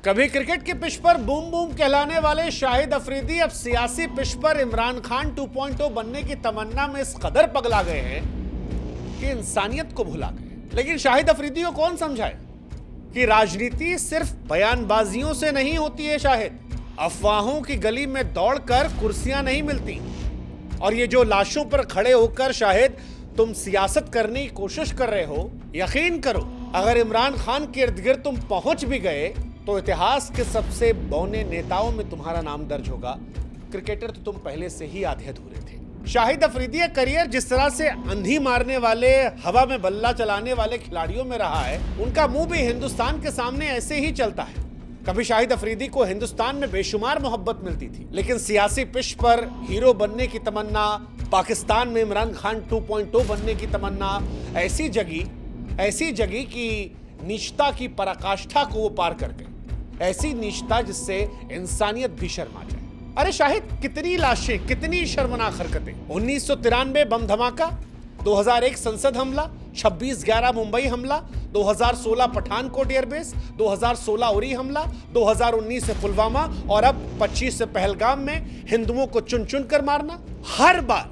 कभी क्रिकेट की पिच पर बूम बूम कहलाने वाले शाहिद अफरीदी अब सियासी पिच पर इमरान खान 2.0 बनने की तमन्ना में इस कदर पगला गए हैं कि इंसानियत को भुला गए। लेकिन शाहिद अफरीदी को कौन समझाए कि राजनीति सिर्फ बयानबाजियों से नहीं होती है। शाहिद अफवाहों की गली में दौड़कर कुर्सियां नहीं मिलती। और ये जो लाशों पर खड़े होकर शाहिद तुम सियासत करने की कोशिश कर रहे हो, यकीन करो अगर इमरान खान के इर्द गिर्द तुम पहुंच भी गए तो इतिहास के सबसे बौने नेताओं में तुम्हारा नाम दर्ज होगा। क्रिकेटर तो तुम पहले से ही आधे अधूरे थे। शाहिद अफरीदी का करियर जिस तरह से अंधी मारने वाले, हवा में बल्ला चलाने वाले खिलाड़ियों में रहा है, उनका मुंह भी हिंदुस्तान के सामने ऐसे ही चलता है। कभी शाहिद अफरीदी को हिंदुस्तान में बेशुमार मोहब्बत मिलती थी, लेकिन सियासी पिच पर हीरो बनने की तमन्ना, पाकिस्तान में इमरान खान 2.0 बनने की तमन्ना ऐसी जगी कि नीचता की पराकाष्ठा को वो पार कर गए। ऐसी नीचता जिससे इंसानियत भी शर्मा जाए। अरे शाहिद, कितनी लाशें, कितनी शर्मनाक हरकतें। 1993 बम धमाका, 2001 संसद हमला, 26/11 मुंबई हमला, 2016 पठानकोट एयरबेस, 2016 उरी हमला, 2019 से पुलवामा और अब 25 से पहलगाम में हिंदुओं को चुन चुन कर मारना। हर बार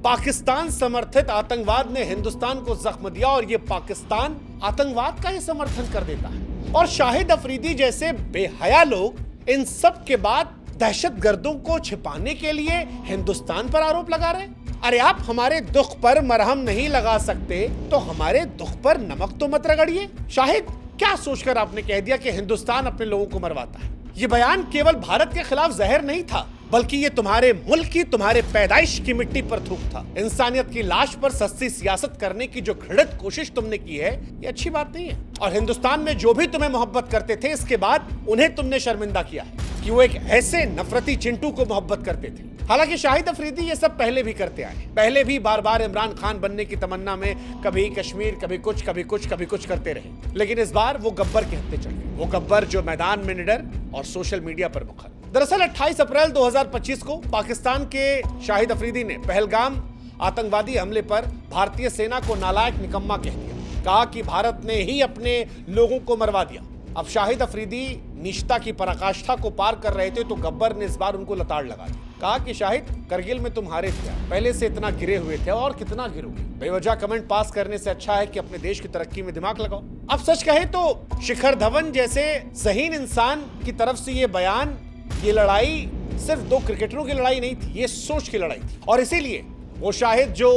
पाकिस्तान समर्थित आतंकवाद ने हिंदुस्तान को जख्म दिया और ये पाकिस्तान आतंकवाद का ही समर्थन कर देता है। और शाहिद अफरीदी जैसे बेहया लोग इन सब के बाद दहशतगर्दों को छिपाने के लिए हिंदुस्तान पर आरोप लगा रहे हैं। अरे आप हमारे दुख पर मरहम नहीं लगा सकते तो हमारे दुख पर नमक तो मत रगड़िए। शाहिद, क्या सोचकर आपने कह दिया कि हिंदुस्तान अपने लोगों को मरवाता है? ये बयान केवल भारत के खिलाफ जहर नहीं था, बल्कि ये तुम्हारे मुल्क की, तुम्हारे पैदाइश की मिट्टी पर थूक था। इंसानियत की लाश पर सस्ती सियासत करने की जो घृणित कोशिश तुमने की है, ये अच्छी बात नहीं है। और हिंदुस्तान में जो भी तुम्हें मोहब्बत करते थे, इसके बाद उन्हें तुमने शर्मिंदा किया है कि वो एक ऐसे नफरती चिंटू को मोहब्बत करते थे। हालांकि शाहिद अफरीदी ये सब पहले भी करते आए, पहले भी बार बार इमरान खान बनने की तमन्ना में कभी कश्मीर, कभी कुछ करते रहे। लेकिन इस बार वो गब्बर के हत्थे चढ़ गए। वो गब्बर जो मैदान में निडर और सोशल मीडिया पर मुखर। दरअसल 28 अप्रैल 2025 को पाकिस्तान के शाहिद अफरीदी ने पहलगाम आतंकवादी हमले पर भारतीय सेना को नालायक निकम्मा कह दिया। कहा कि भारत ने ही अपने लोगों को मरवा दिया। अब शाहिद अफरीदी नीचता की पराकाष्ठा को पार कर रहे थे तो गब्बर ने इस बार उनको लताड़ लगा दी। कहा कि शाहिद, करगिल में तुम हारे थे, पहले से इतना गिरे हुए थे और कितना गिरोगे। बेवजह कमेंट पास करने से अच्छा है कि अपने देश की तरक्की में दिमाग लगाओ। अब सच कहे तो शिखर धवन जैसे ज़हीन इंसान की तरफ से ये बयान, ये लड़ाई सिर्फ दो क्रिकेटरों की लड़ाई नहीं थी, ये सोच की लड़ाई थी। और इसीलिए वो शाहिद जो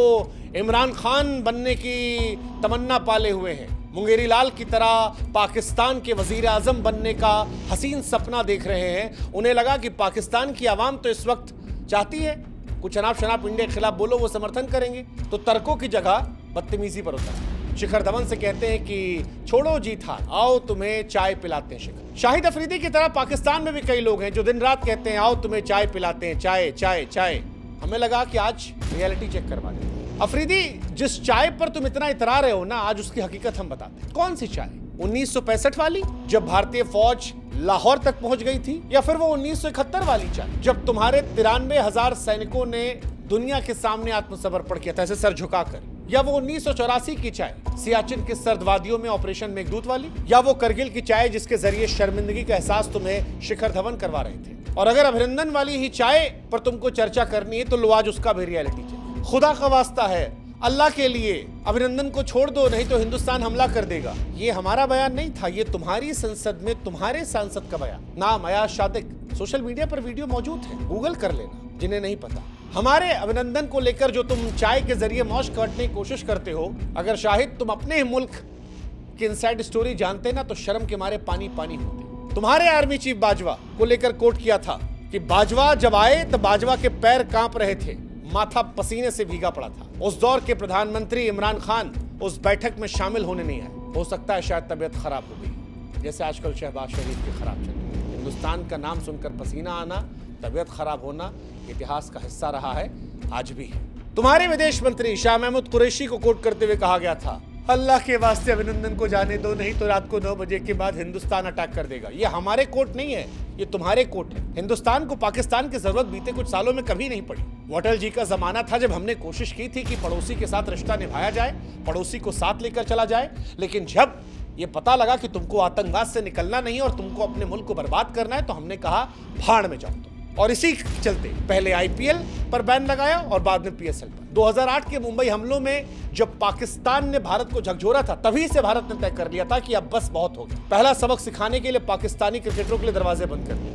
इमरान खान बनने की तमन्ना पाले हुए हैं, मुंगेरी लाल की तरह पाकिस्तान के वजीर आजम बनने का हसीन सपना देख रहे हैं, उन्हें लगा कि पाकिस्तान की आवाम तो इस वक्त चाहती है कुछ अनाप शनाप इंडिया के खिलाफ बोलो, वो समर्थन करेंगे, तो तर्कों की जगह बदतमीजी पर उतर। शिखर धवन से कहते हैं कि छोड़ो जीत हार, आओ तुम्हें चाय पिलाते हैं। शिखर शाहिद अफरीदी की तरह पाकिस्तान में भी कई लोग हैं जो दिन रात कहते हैं आओ तुम्हें चाय पिलाते हैं, चाय चाय चाय। हमें लगा कि आज रियलिटी चेक करवा दें। अफरीदी, जिस चाय पर तुम इतना इतरा रहे हो ना, आज उसकी हकीकत हम बताते हैं। कौन सी चाय? 1965 वाली, जब भारतीय फौज लाहौर तक पहुंच गई थी, या फिर वो 1971 वाली चाय जब तुम्हारे 93,000 सैनिकों ने दुनिया के सामने आत्मसमर्पण किया था ऐसे सर झुकाकर, या वो 1984 की चाय सियाचिन के सर्द वादियों में ऑपरेशन मेघदूत वाली, या वो करगिल की चाय जिसके जरिए शर्मिंदगी का एहसास तुम्हें शिखर धवन करवा रहे थे। और अगर अभिनंदन वाली ही चाय पर तुमको चर्चा करनी है तो लो आज उसका भी रियलिटी चेक। खुदा का वास्ता है, अल्लाह के लिए अभिनंदन को छोड़ दो, नहीं तो हिंदुस्तान हमला कर देगा। ये हमारा बयान नहीं था, ये तुम्हारी संसद में तुम्हारे सांसद का बयान। नाम अयाज सादिक, सोशल मीडिया पर वीडियो मौजूद है, गूगल कर लेना जिन्हें नहीं पता। हमारे अभिनंदन को लेकर जो तुम चाय के जरिए मौज काटने की कोशिश करते हो, अगर शाहिद तुम अपने ही मुल्क की इनसाइड स्टोरी जानते ना तो शर्म के मारे पानी पानी होते। तुम्हारे आर्मी चीफ बाजवा को लेकर कोट किया था कि बाजवा जब आए तो बाजवा के पैर कांप रहे थे, माथा पसीने से भीगा पड़ा था। उस दौर के प्रधानमंत्री इमरान खान उस बैठक में शामिल होने नहीं आए। हो सकता है शायद तबीयत खराब हो गई, जैसे आजकल शहबाज शरीफ की खराब चल रही है। हिंदुस्तान का नाम सुनकर पसीना आना, तबीयत खराब होना इतिहास का हिस्सा रहा है, आज भी है। तुम्हारे विदेश मंत्री शाह महमूद कुरैशी को कोट करते हुए कहा गया था, अल्लाह के वास्ते अभिनंदन को जाने दो, नहीं तो रात को 9 बजे के बाद हिंदुस्तान अटैक कर देगा। ये हमारे कोट नहीं है, ये तुम्हारे कोट है। हिंदुस्तान को पाकिस्तान की जरूरत बीते कुछ सालों में कभी नहीं पड़ी। अटल जी का जमाना था जब हमने कोशिश की थी कि पड़ोसी के साथ रिश्ता निभाया जाए, पड़ोसी को साथ लेकर चला जाए, लेकिन जब ये पता लगा कि तुमको आतंकवाद से निकलना नहीं और तुमको अपने मुल्क को बर्बाद करना है, तो हमने कहा भाड़ में जाओ तुम। और इसी चलते पहले आईपीएल पर बैन लगाया और बाद में पीएसएल पर। 2008 के मुंबई हमलों में जब पाकिस्तान ने भारत को झकझोरा था, तभी से भारत ने तय कर लिया था कि अब बस बहुत हो गया। पहला सबक सिखाने के लिए पाकिस्तानी क्रिकेटरों के लिए दरवाजे बंद कर दिए।